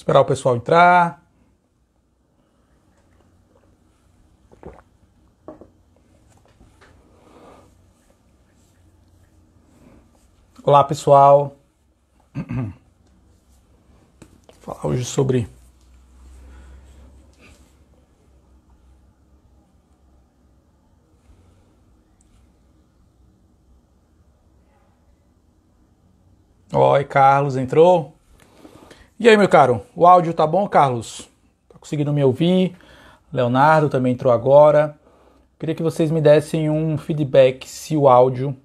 Esperar o pessoal entrar. Olá, pessoal. Vou falar hoje sobre Oi, Carlos, entrou? E aí, meu caro? O áudio tá bom, Carlos? Tá conseguindo me ouvir? Leonardo também entrou agora. Queria que vocês me dessem um feedback se o áudio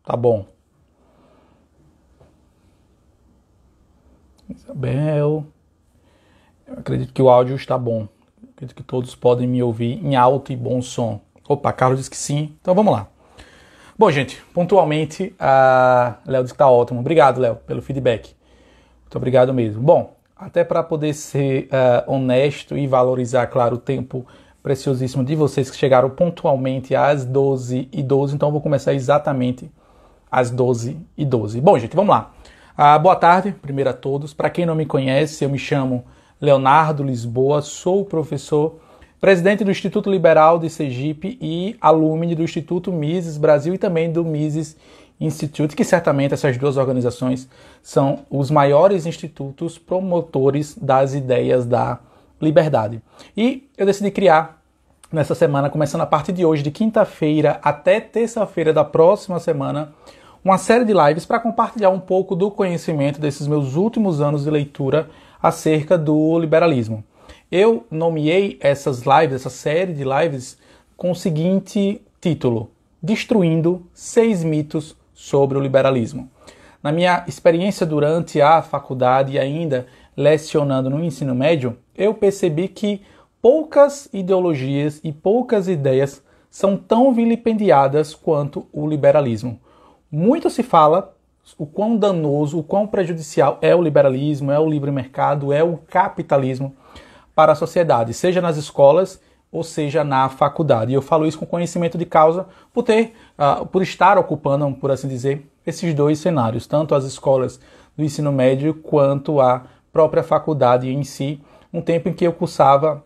tá bom. Isabel. Eu acredito que o áudio está bom. Acredito que todos podem me ouvir em alto e bom som. Opa, Carlos disse que sim. Então vamos lá. Bom, gente, pontualmente, a Léo disse que tá ótimo. Obrigado, Léo, pelo feedback. Muito obrigado mesmo. Bom, até para poder ser honesto e valorizar, claro, o tempo preciosíssimo de vocês que chegaram pontualmente às 12h12, então eu vou começar exatamente às 12h12. Bom, gente, vamos lá. Boa tarde, primeiro a todos. Para quem não me conhece, eu me chamo Leonardo Lisboa, sou professor, presidente do Instituto Liberal de Sergipe e alumni do Instituto Mises Brasil e também do Mises Institute, que certamente essas duas organizações são os maiores institutos promotores das ideias da liberdade. E eu decidi criar nessa semana, começando a partir de hoje, de quinta-feira até terça-feira da próxima semana, uma série de lives para compartilhar um pouco do conhecimento desses meus últimos anos de leitura acerca do liberalismo. Eu nomeei essas lives, essa série de lives, com o seguinte título: Destruindo 6 mitos sobre o liberalismo. Na minha experiência durante a faculdade e ainda lecionando no ensino médio, eu percebi que poucas ideologias e poucas ideias são tão vilipendiadas quanto o liberalismo. Muito se fala o quão danoso, o quão prejudicial é o liberalismo, é o livre mercado, é o capitalismo para a sociedade, seja nas escolas ou seja na faculdade. E eu falo isso com conhecimento de causa por estar ocupando, por assim dizer, esses dois cenários, tanto as escolas do ensino médio quanto a própria faculdade em si, um tempo em que eu cursava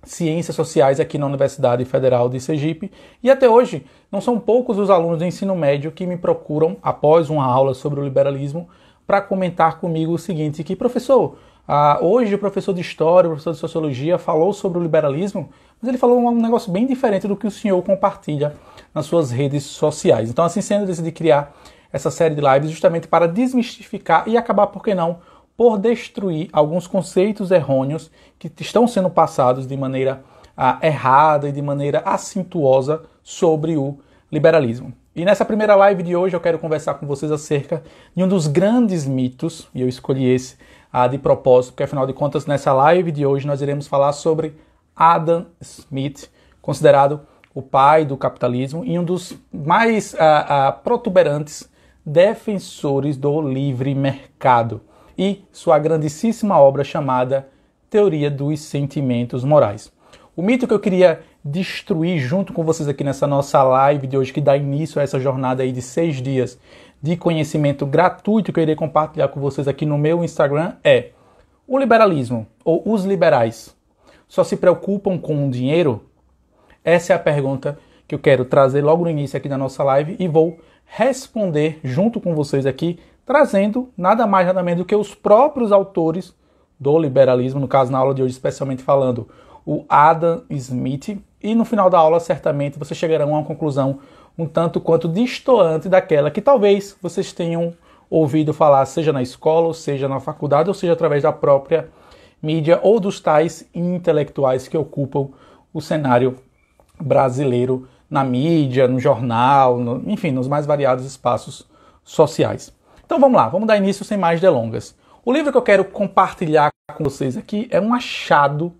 Ciências Sociais aqui na Universidade Federal de Sergipe, e até hoje não são poucos os alunos do ensino médio que me procuram após uma aula sobre o liberalismo para comentar comigo o seguinte, que professor, hoje o professor de História, o professor de Sociologia falou sobre o liberalismo, mas ele falou um negócio bem diferente do que o senhor compartilha nas suas redes sociais. Então, assim sendo, eu decidi criar essa série de lives justamente para desmistificar e acabar, por que não, por destruir alguns conceitos errôneos que estão sendo passados de maneira errada e de maneira assintosa sobre o liberalismo. E nessa primeira live de hoje eu quero conversar com vocês acerca de um dos grandes mitos, e eu escolhi esse de propósito, porque afinal de contas nessa live de hoje nós iremos falar sobre Adam Smith, considerado o pai do capitalismo e um dos mais protuberantes defensores do livre mercado, e sua grandíssima obra chamada Teoria dos Sentimentos Morais. O mito que eu queria destruir junto com vocês aqui nessa nossa live de hoje, que dá início a essa jornada aí de 6 dias de conhecimento gratuito que eu irei compartilhar com vocês aqui no meu Instagram, é: o liberalismo, ou os liberais, só se preocupam com o dinheiro? Essa é a pergunta que eu quero trazer logo no início aqui da nossa live e vou responder junto com vocês aqui, trazendo nada mais nada menos do que os próprios autores do liberalismo, no caso na aula de hoje especialmente falando o Adam Smith, e no final da aula certamente vocês chegarão a uma conclusão um tanto quanto distoante daquela que talvez vocês tenham ouvido falar, seja na escola, ou seja na faculdade, ou seja através da própria mídia ou dos tais intelectuais que ocupam o cenário brasileiro na mídia, no jornal, enfim, nos mais variados espaços sociais. Então vamos lá, vamos dar início sem mais delongas. O livro que eu quero compartilhar com vocês aqui é um achado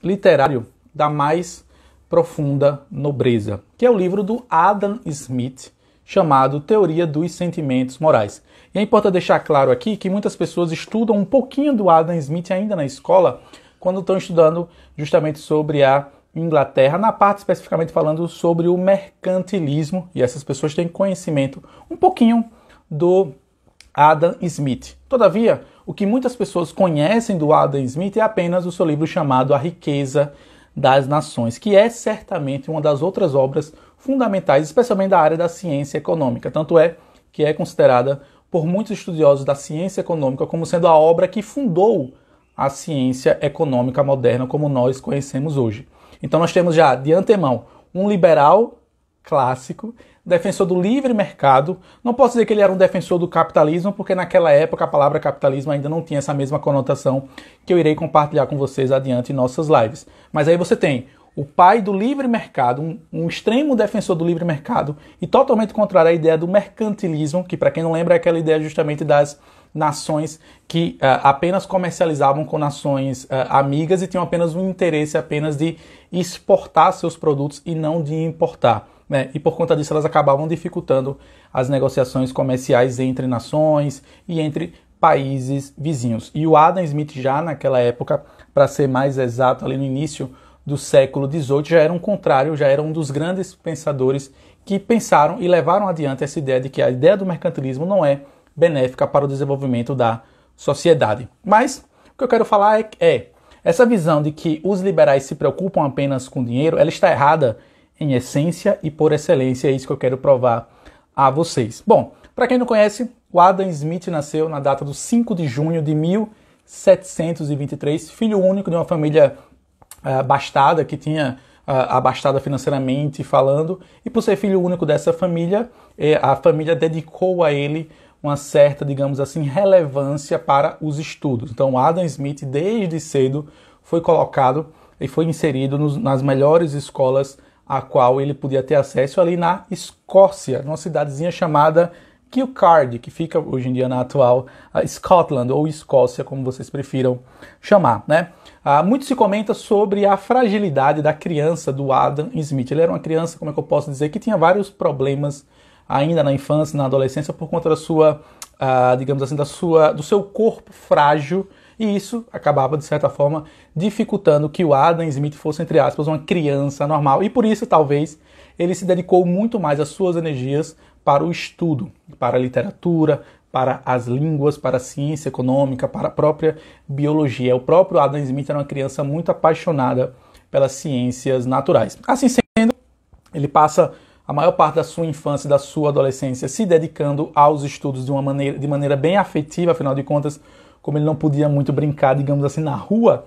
literário da mais profunda nobreza, que é o livro do Adam Smith, chamado Teoria dos Sentimentos Morais. E é importante deixar claro aqui que muitas pessoas estudam um pouquinho do Adam Smith ainda na escola, quando estão estudando justamente sobre a Inglaterra, na parte especificamente falando sobre o mercantilismo, e essas pessoas têm conhecimento um pouquinho do Adam Smith. Todavia, o que muitas pessoas conhecem do Adam Smith é apenas o seu livro chamado A Riqueza das Nações, que é certamente uma das outras obras fundamentais, especialmente da área da ciência econômica. Tanto é que é considerada por muitos estudiosos da ciência econômica como sendo a obra que fundou a ciência econômica moderna como nós conhecemos hoje. Então nós temos já, de antemão, um liberal clássico, defensor do livre mercado. Não posso dizer que ele era um defensor do capitalismo, porque naquela época a palavra capitalismo ainda não tinha essa mesma conotação que eu irei compartilhar com vocês adiante em nossas lives. Mas aí você tem o pai do livre mercado, um extremo defensor do livre mercado e totalmente contrário à ideia do mercantilismo, que para quem não lembra é aquela ideia justamente das nações que apenas comercializavam com nações amigas e tinham apenas um interesse apenas de exportar seus produtos e não de importar. Né? E por conta disso elas acabavam dificultando as negociações comerciais entre nações e entre países vizinhos. E o Adam Smith já naquela época, para ser mais exato, ali no início do século XVIII, já era um contrário, já era um dos grandes pensadores que pensaram e levaram adiante essa ideia de que a ideia do mercantilismo não é benéfica para o desenvolvimento da sociedade. Mas o que eu quero falar é essa visão de que os liberais se preocupam apenas com dinheiro, ela está errada em essência e por excelência, é isso que eu quero provar a vocês. Bom, para quem não conhece, o Adam Smith nasceu na data do 5 de junho de 1723, filho único de uma família abastada, que tinha abastada financeiramente falando, e por ser filho único dessa família, a família dedicou a ele uma certa, digamos assim, relevância para os estudos. Então, Adam Smith, desde cedo, foi colocado e foi inserido nas melhores escolas a qual ele podia ter acesso ali na Escócia, numa cidadezinha chamada Kilcard, que fica hoje em dia na atual Scotland, ou Escócia, como vocês prefiram chamar, né? Muito se comenta sobre a fragilidade da criança do Adam Smith. Ele era uma criança, como é que eu posso dizer, que tinha vários problemas ainda na infância, na adolescência, por conta da sua, digamos assim, do seu corpo frágil, e isso acabava, de certa forma, dificultando que o Adam Smith fosse, entre aspas, uma criança normal. E por isso, talvez, ele se dedicou muito mais as suas energias para o estudo, para a literatura, para as línguas, para a ciência econômica, para a própria biologia. O próprio Adam Smith era uma criança muito apaixonada pelas ciências naturais. Assim sendo, ele passa a maior parte da sua infância e da sua adolescência se dedicando aos estudos de maneira bem afetiva, afinal de contas, como ele não podia muito brincar, digamos assim, na rua,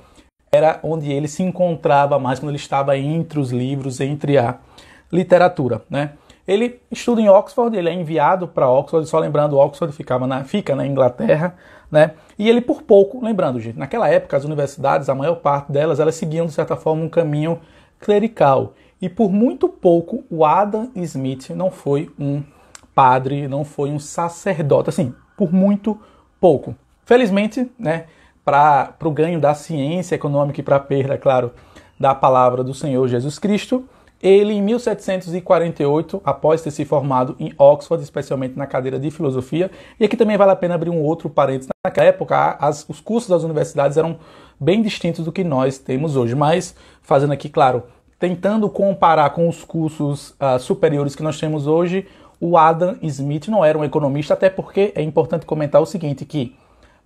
era onde ele se encontrava mais quando ele estava entre os livros, entre a literatura, né? Ele estuda em Oxford, ele é enviado para Oxford, só lembrando, Oxford fica na Inglaterra, né? E ele por pouco, lembrando, gente, naquela época as universidades, a maior parte delas, elas seguiam de certa forma um caminho clerical. E por muito pouco o Adam Smith não foi um padre, não foi um sacerdote, assim, por muito pouco. Felizmente, né, para o ganho da ciência econômica e para a perda, claro, da palavra do Senhor Jesus Cristo, ele, em 1748, após ter se formado em Oxford, especialmente na cadeira de filosofia, e aqui também vale a pena abrir um outro parênteses, naquela época os cursos das universidades eram bem distintos do que nós temos hoje, mas fazendo aqui, claro, tentando comparar com os cursos superiores que nós temos hoje, o Adam Smith não era um economista, até porque é importante comentar o seguinte, que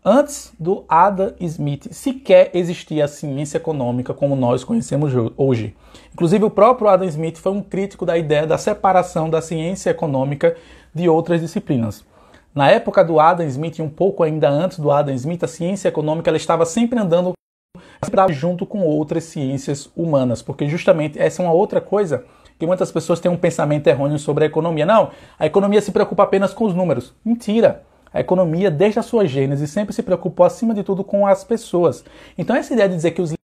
antes do Adam Smith sequer existia a ciência econômica como nós conhecemos hoje. Inclusive, o próprio Adam Smith foi um crítico da ideia da separação da ciência econômica de outras disciplinas. Na época do Adam Smith, e um pouco ainda antes do Adam Smith, a ciência econômica ela estava sempre andando junto com outras ciências humanas, porque justamente essa é uma outra coisa que muitas pessoas têm um pensamento errôneo sobre a economia. Não, a economia se preocupa apenas com os números. Mentira! A economia, desde a sua gênese, sempre se preocupou, acima de tudo, com as pessoas. Então, essa ideia de dizer que os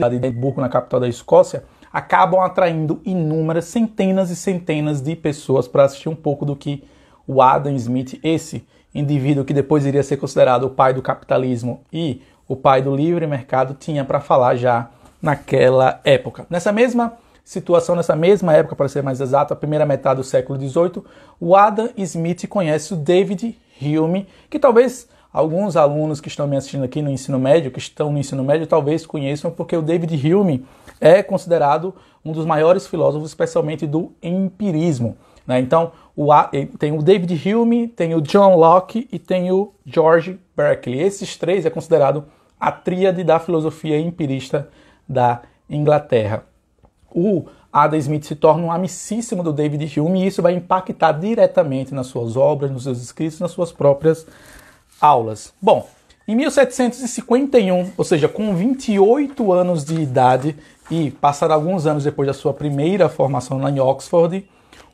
de Edimburgo, na capital da Escócia, acabam atraindo inúmeras, centenas e centenas de pessoas para assistir um pouco do que o Adam Smith, esse indivíduo que depois iria ser considerado o pai do capitalismo e o pai do livre mercado, tinha para falar já naquela época. Nessa mesma situação, nessa mesma época, para ser mais exato, a primeira metade do século XVIII, o Adam Smith conhece o David Hume, que talvez alguns alunos que estão me assistindo aqui no ensino médio, talvez conheçam, porque o David Hume é considerado um dos maiores filósofos, especialmente do empirismo, né? Então, tem o David Hume, tem o John Locke e tem o George Berkeley. Esses três é considerado a tríade da filosofia empirista da Inglaterra. O Adam Smith se torna um amicíssimo do David Hume e isso vai impactar diretamente nas suas obras, nos seus escritos, nas suas próprias aulas. Bom, em 1751, ou seja, com 28 anos de idade e passado alguns anos depois da sua primeira formação lá em Oxford,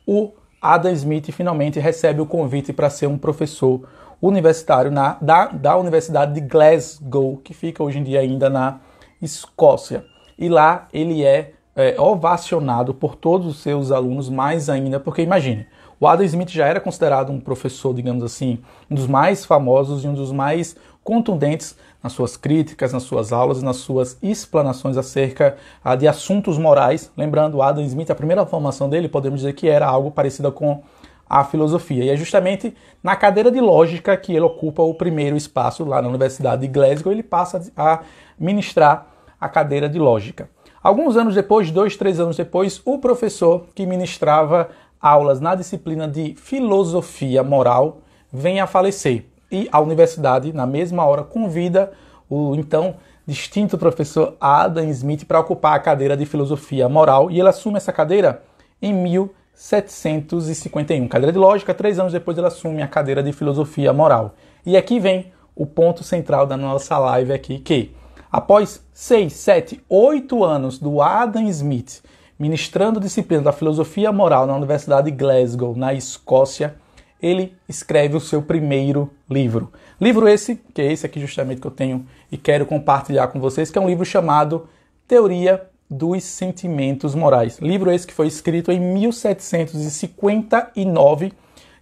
o Adam Smith finalmente recebe o convite para ser um professor universitário da Universidade de Glasgow, que fica hoje em dia ainda na Escócia. E lá ele é ovacionado por todos os seus alunos, mais ainda, porque imagine, o Adam Smith já era considerado um professor, digamos assim, um dos mais famosos e um dos mais contundentes nas suas críticas, nas suas aulas, nas suas explanações acerca de assuntos morais. Lembrando, o Adam Smith, a primeira formação dele, podemos dizer que era algo parecido com a filosofia. E é justamente na cadeira de lógica que ele ocupa o primeiro espaço lá na Universidade de Glasgow, ele passa a ministrar a cadeira de lógica. Alguns anos depois, 2, 3 anos depois, o professor que ministrava aulas na disciplina de filosofia moral vem a falecer. E a universidade, na mesma hora, convida o então distinto professor Adam Smith para ocupar a cadeira de filosofia moral, e ele assume essa cadeira em 1751. Cadeira de lógica, 3 anos depois ele assume a cadeira de filosofia moral. E aqui vem o ponto central da nossa live aqui, que após 6, 7, 8 anos do Adam Smith ministrando disciplina da filosofia moral na Universidade de Glasgow, na Escócia, ele escreve o seu primeiro livro. Livro esse, que é esse aqui justamente que eu tenho e quero compartilhar com vocês, que é um livro chamado Teoria dos Sentimentos Morais. Livro esse que foi escrito em 1759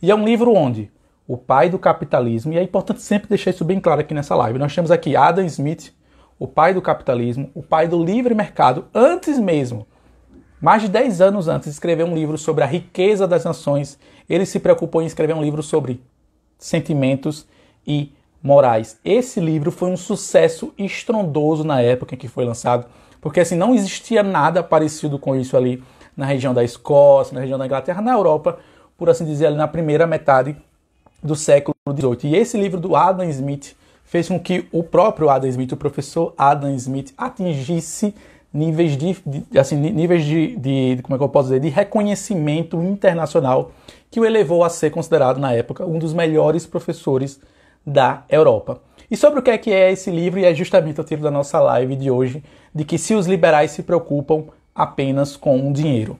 e é um livro onde o pai do capitalismo, e é importante sempre deixar isso bem claro aqui nessa live, nós temos aqui Adam Smith, o pai do capitalismo, o pai do livre mercado, antes mesmo, mais de 10 anos antes de escrever um livro sobre a riqueza das nações, ele se preocupou em escrever um livro sobre sentimentos e morais. Esse livro foi um sucesso estrondoso na época em que foi lançado, porque assim, não existia nada parecido com isso ali na região da Escócia, na região da Inglaterra, na Europa, por assim dizer, ali na primeira metade do século XVIII. E esse livro do Adam Smith fez com que o próprio Adam Smith, o professor Adam Smith, atingisse níveis de como é que eu posso dizer, de reconhecimento internacional que o elevou a ser considerado na época um dos melhores professores da Europa. E sobre o que é esse livro, e é justamente o título da nossa live de hoje, de que se os liberais se preocupam apenas com o dinheiro.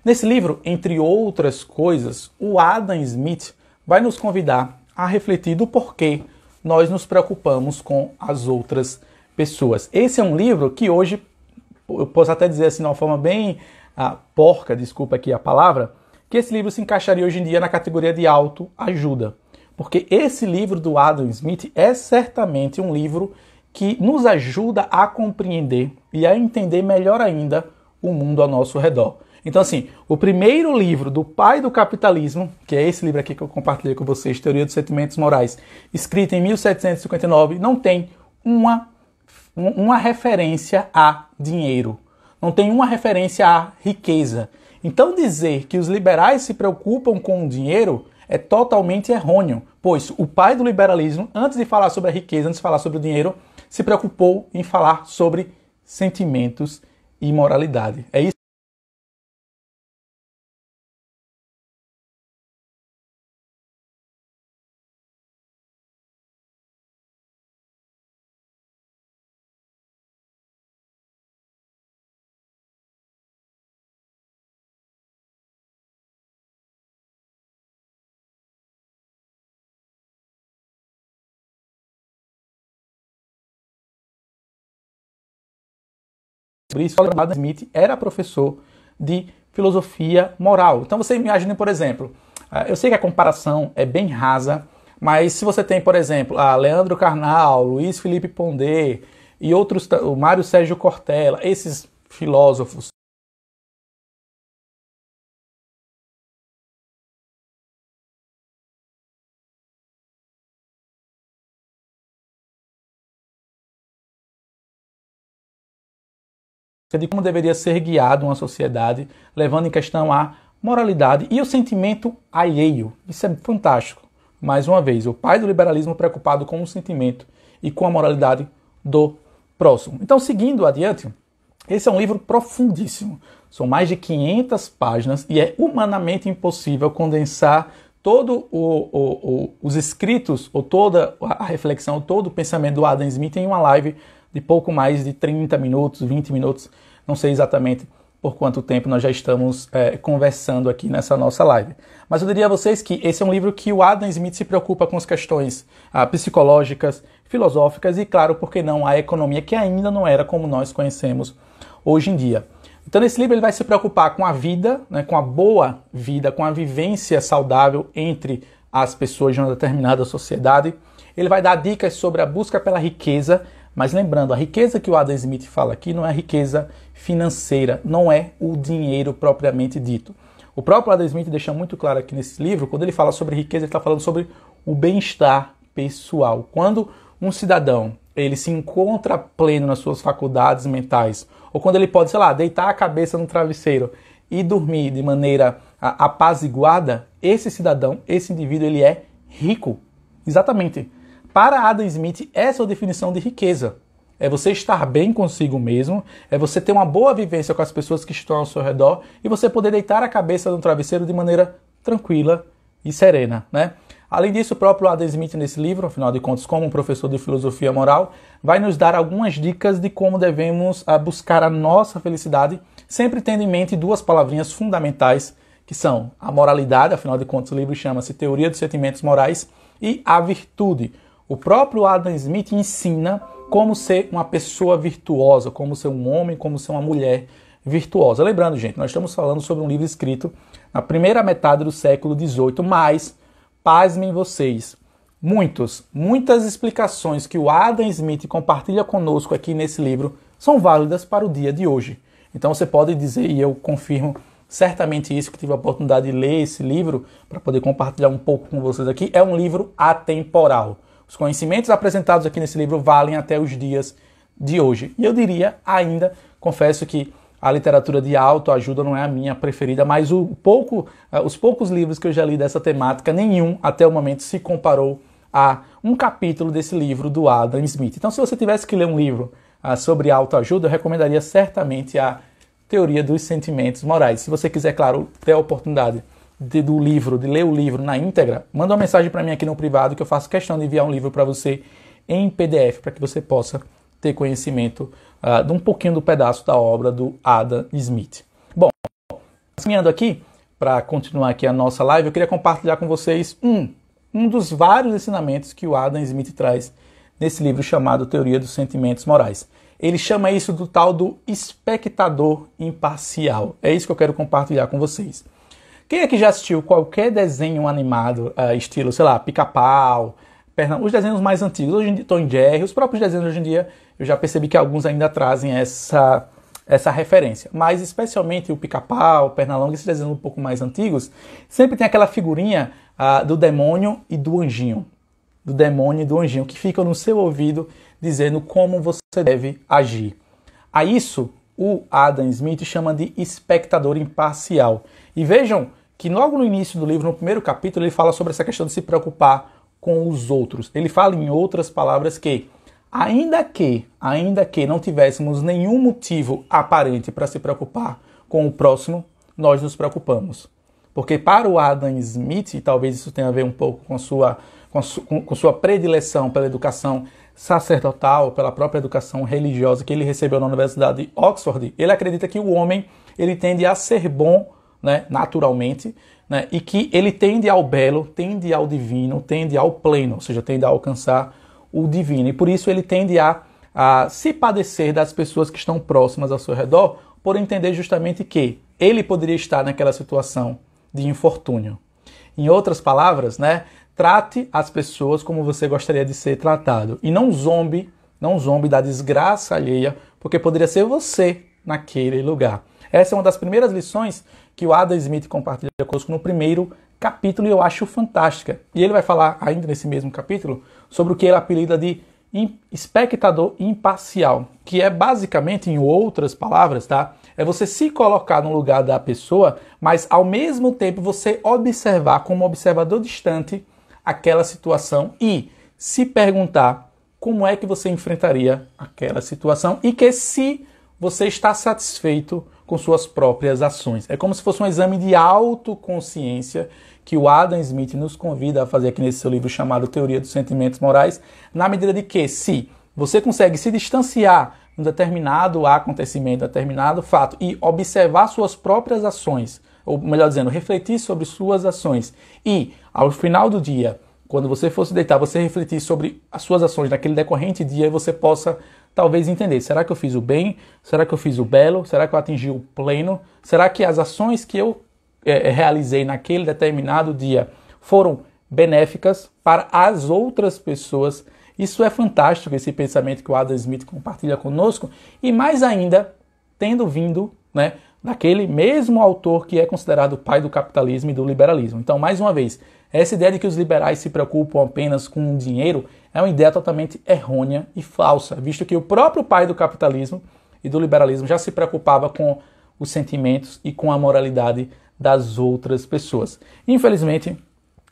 Nesse livro, entre outras coisas, o Adam Smith vai nos convidar a refletir do porquê nós nos preocupamos com as outras pessoas. Esse é um livro que hoje, eu posso até dizer assim de uma forma bem porca, desculpa aqui a palavra, que esse livro se encaixaria hoje em dia na categoria de autoajuda. Porque esse livro do Adam Smith é certamente um livro que nos ajuda a compreender e a entender melhor ainda o mundo ao nosso redor. Então, assim, o primeiro livro do pai do capitalismo, que é esse livro aqui que eu compartilhei com vocês, Teoria dos Sentimentos Morais, escrito em 1759, não tem uma referência a dinheiro, não tem uma referência à riqueza. Então, dizer que os liberais se preocupam com o dinheiro é totalmente errôneo, pois o pai do liberalismo, antes de falar sobre a riqueza, antes de falar sobre o dinheiro, se preocupou em falar sobre sentimentos e moralidade. É isso. isso, Adam Smith era professor de filosofia moral. Então você imagine, por exemplo, eu sei que a comparação é bem rasa, mas se você tem, por exemplo, a Leandro Carnal, Luiz Felipe Pondé e outros, o Mário Sérgio Cortella, esses filósofos, de como deveria ser guiado uma sociedade, levando em questão a moralidade e o sentimento alheio. Isso é fantástico. Mais uma vez, o pai do liberalismo preocupado com o sentimento e com a moralidade do próximo. Então, seguindo adiante, esse é um livro profundíssimo. São mais de 500 páginas e é humanamente impossível condensar todos os escritos, ou toda a reflexão, todo o pensamento do Adam Smith em uma live de pouco mais de 30 minutos, 20 minutos, não sei exatamente por quanto tempo nós já estamos conversando aqui nessa nossa live. Mas eu diria a vocês que esse é um livro que o Adam Smith se preocupa com as questões psicológicas, filosóficas e, claro, por que não, a economia, que ainda não era como nós conhecemos hoje em dia. Então, nesse livro ele vai se preocupar com a vida, né, com a boa vida, com a vivência saudável entre as pessoas de uma determinada sociedade. Ele vai dar dicas sobre a busca pela riqueza, mas lembrando, a riqueza que o Adam Smith fala aqui não é a riqueza financeira, não é o dinheiro propriamente dito. O próprio Adam Smith deixa muito claro aqui nesse livro, quando ele fala sobre riqueza, ele está falando sobre o bem-estar pessoal. Quando um cidadão ele se encontra pleno nas suas faculdades mentais, ou quando ele pode, sei lá, deitar a cabeça no travesseiro e dormir de maneira apaziguada, esse cidadão, esse indivíduo, ele é rico. Exatamente. Para Adam Smith, essa é a definição de riqueza. É você estar bem consigo mesmo, é você ter uma boa vivência com as pessoas que estão ao seu redor e você poder deitar a cabeça no travesseiro de maneira tranquila e serena, né? Além disso, o próprio Adam Smith nesse livro, afinal de contas, como um professor de filosofia moral, vai nos dar algumas dicas de como devemos buscar a nossa felicidade, sempre tendo em mente duas palavrinhas fundamentais, que são a moralidade, afinal de contas o livro chama-se Teoria dos Sentimentos Morais, e a virtude. O próprio Adam Smith ensina como ser uma pessoa virtuosa, como ser um homem, como ser uma mulher virtuosa. Lembrando, gente, nós estamos falando sobre um livro escrito na primeira metade do século XVIII, mas, pasmem vocês, muitas explicações que o Adam Smith compartilha conosco aqui nesse livro são válidas para o dia de hoje. Então você pode dizer, e eu confirmo certamente isso, que tive a oportunidade de ler esse livro, para poder compartilhar um pouco com vocês aqui, é um livro atemporal. Os conhecimentos apresentados aqui nesse livro valem até os dias de hoje. E eu diria ainda, confesso que a literatura de autoajuda não é a minha preferida, mas os poucos livros que eu já li dessa temática, nenhum até o momento se comparou a um capítulo desse livro do Adam Smith. Então, se você tivesse que ler um livro sobre autoajuda, eu recomendaria certamente a Teoria dos Sentimentos Morais. Se você quiser, claro, ter a oportunidade de ler o livro na íntegra, manda uma mensagem para mim aqui no privado que eu faço questão de enviar um livro para você em PDF, para que você possa ter conhecimento de um pouquinho do pedaço da obra do Adam Smith. Bom, caminhando aqui, para continuar aqui a nossa live, eu queria compartilhar com vocês um dos vários ensinamentos que o Adam Smith traz nesse livro chamado Teoria dos Sentimentos Morais. Ele chama isso do tal do espectador imparcial. É isso que eu quero compartilhar com vocês. Quem é que já assistiu qualquer desenho animado, estilo, sei lá, Pica-Pau, os desenhos mais antigos, hoje em dia, Tom e Jerry, os próprios desenhos hoje em dia, eu já percebi que alguns ainda trazem essa referência. Mas especialmente o Pica-Pau, Pernalonga, esses desenhos um pouco mais antigos, sempre tem aquela figurinha do demônio e do anjinho. Do demônio e do anjinho, que ficam no seu ouvido dizendo como você deve agir. A isso, o Adam Smith chama de espectador imparcial. E vejam que logo no início do livro, no primeiro capítulo, ele fala sobre essa questão de se preocupar com os outros. Ele fala, em outras palavras, que ainda que não tivéssemos nenhum motivo aparente para se preocupar com o próximo, nós nos preocupamos. Porque para o Adam Smith, e talvez isso tenha a ver um pouco com sua predileção pela educação sacerdotal, pela própria educação religiosa que ele recebeu na Universidade de Oxford, ele acredita que o homem ele tende a ser bom, né, naturalmente, né, e que ele tende ao belo, tende ao divino, tende ao pleno, ou seja, tende a alcançar o divino. E por isso ele tende a se padecer das pessoas que estão próximas ao seu redor, por entender justamente que ele poderia estar naquela situação de infortúnio. Em outras palavras, né, trate as pessoas como você gostaria de ser tratado e não zombe da desgraça alheia, porque poderia ser você naquele lugar. Essa é uma das primeiras lições que o Adam Smith compartilha conosco no primeiro capítulo e eu acho fantástica. E ele vai falar ainda nesse mesmo capítulo sobre o que ele apelida de espectador imparcial, que é basicamente, em outras palavras, tá? É você se colocar no lugar da pessoa, mas ao mesmo tempo você observar como observador distante aquela situação e se perguntar como é que você enfrentaria aquela situação e que se você está satisfeito com suas próprias ações. É como se fosse um exame de autoconsciência que o Adam Smith nos convida a fazer aqui nesse seu livro chamado Teoria dos Sentimentos Morais, na medida de que, se você consegue se distanciar de um determinado acontecimento, determinado fato, e observar suas próprias ações, ou melhor dizendo, refletir sobre suas ações, e ao final do dia, quando você for se deitar, você refletir sobre as suas ações naquele decorrente dia, e você possa talvez entender, será que eu fiz o bem? Será que eu fiz o belo? Será que eu atingi o pleno? Será que as ações que eu realizei naquele determinado dia foram benéficas para as outras pessoas? Isso é fantástico, esse pensamento que o Adam Smith compartilha conosco, e mais ainda, tendo vindo, né, daquele mesmo autor que é considerado o pai do capitalismo e do liberalismo. Então, mais uma vez, essa ideia de que os liberais se preocupam apenas com o dinheiro é uma ideia totalmente errônea e falsa, visto que o próprio pai do capitalismo e do liberalismo já se preocupava com os sentimentos e com a moralidade das outras pessoas. Infelizmente,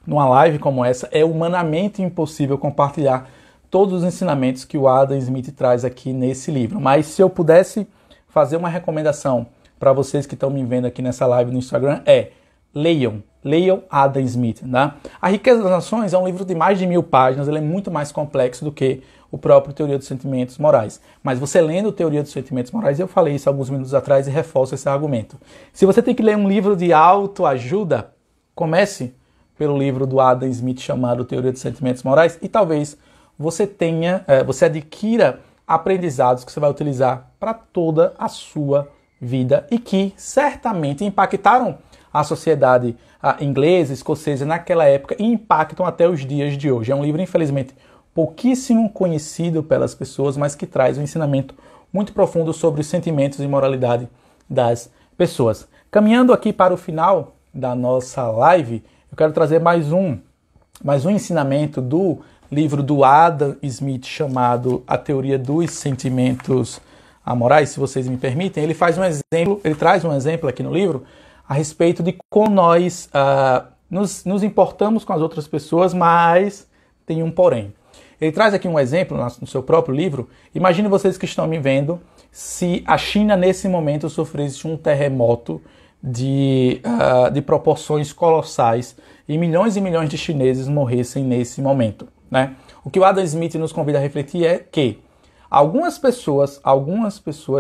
numa live como essa, é humanamente impossível compartilhar todos os ensinamentos que o Adam Smith traz aqui nesse livro. Mas se eu pudesse fazer uma recomendação para vocês que estão me vendo aqui nessa live no Instagram, leiam Adam Smith. Tá? A Riqueza das Nações é um livro de mais de 1000 páginas, ele é muito mais complexo do que o próprio Teoria dos Sentimentos Morais. Mas você lendo Teoria dos Sentimentos Morais, eu falei isso alguns minutos atrás e reforço esse argumento. Se você tem que ler um livro de autoajuda, comece pelo livro do Adam Smith chamado Teoria dos Sentimentos Morais e talvez você adquira aprendizados que você vai utilizar para toda a sua vida e que certamente impactaram a sociedade inglesa, escocesa naquela época e impactam até os dias de hoje. É um livro, infelizmente, pouquíssimo conhecido pelas pessoas, mas que traz um ensinamento muito profundo sobre os sentimentos e moralidade das pessoas. Caminhando aqui para o final da nossa live, eu quero trazer mais um ensinamento do livro do Adam Smith chamado A Teoria dos Sentimentos Morais, se vocês me permitem. Ele traz um exemplo aqui no livro a respeito de como nós nos importamos com as outras pessoas, mas tem um porém. Ele traz aqui um exemplo no seu próprio livro. Imagine vocês que estão me vendo se a China nesse momento sofresse um terremoto de proporções colossais e milhões de chineses morressem nesse momento, né? O que o Adam Smith nos convida a refletir é que algumas pessoas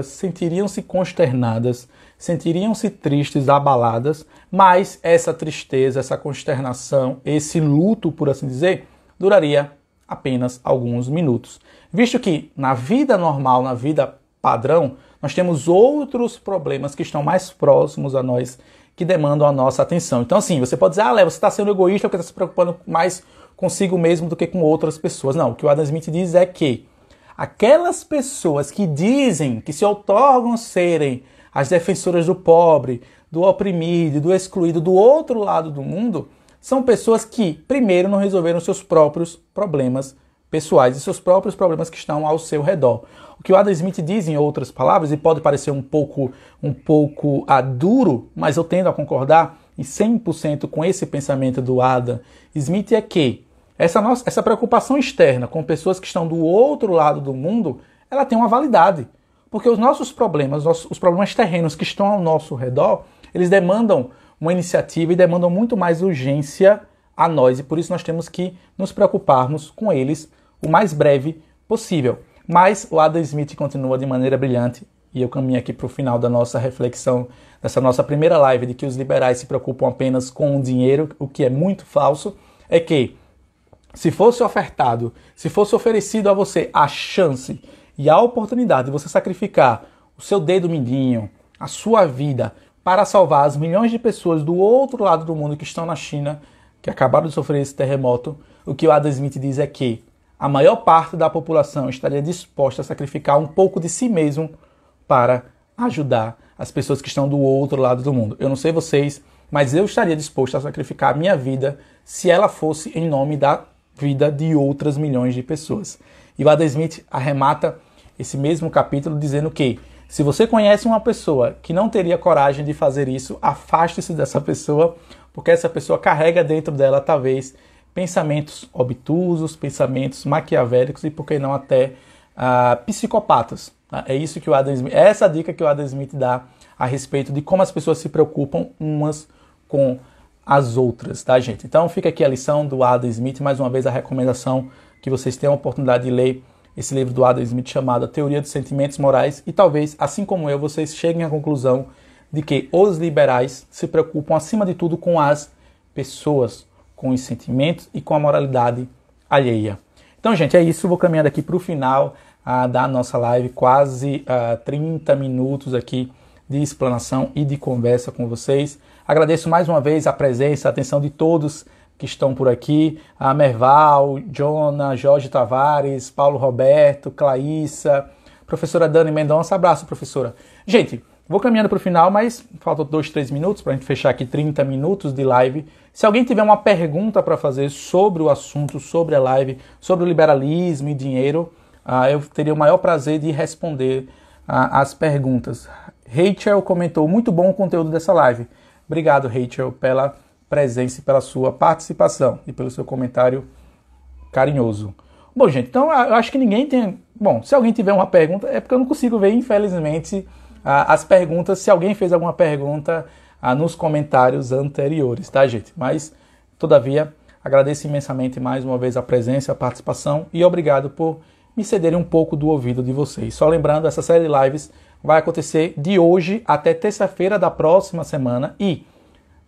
sentiriam-se consternadas, sentiriam-se tristes, abaladas, mas essa tristeza, essa consternação, esse luto, por assim dizer, duraria apenas alguns minutos. Visto que na vida normal, na vida padrão, nós temos outros problemas que estão mais próximos a nós, que demandam a nossa atenção. Então, assim, você pode dizer, Léo, você está sendo egoísta porque está se preocupando mais consigo mesmo do que com outras pessoas. Não, o que o Adam Smith diz é que aquelas pessoas que dizem, que se outorgam serem as defensoras do pobre, do oprimido, do excluído, do outro lado do mundo, são pessoas que, primeiro, não resolveram seus próprios problemas pessoais e seus próprios problemas que estão ao seu redor. O que o Adam Smith diz, em outras palavras, e pode parecer um pouco duro, mas eu tendo a concordar e 100% com esse pensamento do Adam Smith, é que essa preocupação externa com pessoas que estão do outro lado do mundo, ela tem uma validade. Porque os nossos problemas, os problemas terrenos que estão ao nosso redor, eles demandam uma iniciativa e demandam muito mais urgência a nós. E por isso nós temos que nos preocuparmos com eles o mais breve possível. Mas o Adam Smith continua de maneira brilhante, e eu caminho aqui para o final da nossa reflexão, dessa nossa primeira live, de que os liberais se preocupam apenas com o dinheiro, o que é muito falso, é que se fosse ofertado, se fosse oferecido a você a chance e a oportunidade de você sacrificar o seu dedo mindinho, a sua vida, para salvar as milhões de pessoas do outro lado do mundo que estão na China, que acabaram de sofrer esse terremoto, o que o Adam Smith diz é que a maior parte da população estaria disposta a sacrificar um pouco de si mesmo para ajudar as pessoas que estão do outro lado do mundo. Eu não sei vocês, mas eu estaria disposto a sacrificar a minha vida se ela fosse em nome da vida de outras milhões de pessoas. E o Adam Smith arremata esse mesmo capítulo dizendo que se você conhece uma pessoa que não teria coragem de fazer isso, afaste-se dessa pessoa, porque essa pessoa carrega dentro dela, talvez, pensamentos obtusos, pensamentos maquiavélicos e, por que não, até psicopatas. Tá? É isso que o Adam Smith, é essa dica que o Adam Smith dá a respeito de como as pessoas se preocupam umas com as outras, tá, gente? Então fica aqui a lição do Adam Smith, mais uma vez a recomendação que vocês tenham a oportunidade de ler esse livro do Adam Smith chamado A Teoria dos Sentimentos Morais e talvez, assim como eu, vocês cheguem à conclusão de que os liberais se preocupam acima de tudo com as pessoas, com os sentimentos e com a moralidade alheia. Então, gente, é isso. Vou caminhando aqui para o final da nossa live, quase 30 minutos aqui de explanação e de conversa com vocês. Agradeço mais uma vez a presença, a atenção de todos que estão por aqui, a Merval, Jona, Jorge Tavares, Paulo Roberto, Claíssa, professora Dani Mendonça. Abraço, professora. Gente, vou caminhando para o final, mas faltam 2, 3 minutos para a gente fechar aqui 30 minutos de live. Se alguém tiver uma pergunta para fazer sobre o assunto, sobre a live, sobre o liberalismo e dinheiro, eu teria o maior prazer de responder as perguntas. Rachel comentou, muito bom o conteúdo dessa live. Obrigado, Rachel, pela presença e pela sua participação e pelo seu comentário carinhoso. Bom, gente, então eu acho que ninguém tem... Bom, se alguém tiver uma pergunta, é porque eu não consigo ver, infelizmente, as perguntas, se alguém fez alguma pergunta nos comentários anteriores, tá, gente? Mas, todavia, agradeço imensamente mais uma vez a presença, a participação e obrigado por me cederem um pouco do ouvido de vocês. Só lembrando, essa série de lives vai acontecer de hoje até terça-feira da próxima semana e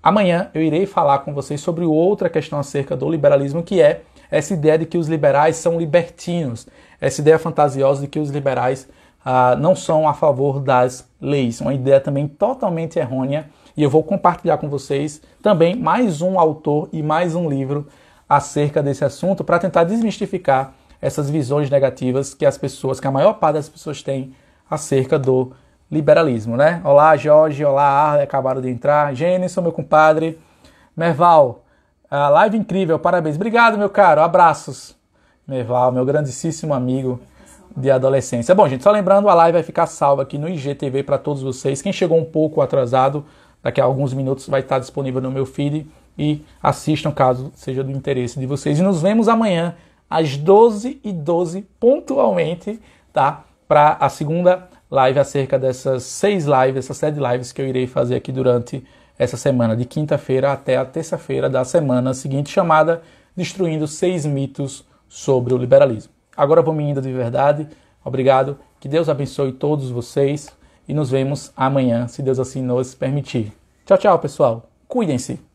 amanhã eu irei falar com vocês sobre outra questão acerca do liberalismo, que é essa ideia de que os liberais são libertinos, essa ideia fantasiosa de que os liberais não são a favor das leis, uma ideia também totalmente errônea, e eu vou compartilhar com vocês também mais um autor e mais um livro acerca desse assunto para tentar desmistificar essas visões negativas que a maior parte das pessoas tem acerca do liberalismo, né? Olá, Jorge, olá, Arle, acabaram de entrar. Gênesis, meu compadre. Merval, live incrível, parabéns. Obrigado, meu caro, abraços. Merval, meu grandíssimo amigo de adolescência. Bom, gente, só lembrando, a live vai ficar salva aqui no IGTV para todos vocês. Quem chegou um pouco atrasado, daqui a alguns minutos vai estar disponível no meu feed e assistam caso seja do interesse de vocês. E nos vemos amanhã às 12h12, pontualmente, tá? Para a segunda live acerca dessas 6 lives, essas 7 lives que eu irei fazer aqui durante essa semana, de quinta-feira até a terça-feira da semana seguinte, chamada Destruindo 6 mitos sobre o liberalismo. Agora vou me indo de verdade. Obrigado. Que Deus abençoe todos vocês e nos vemos amanhã, se Deus assim nos permitir. Tchau, tchau, pessoal. Cuidem-se.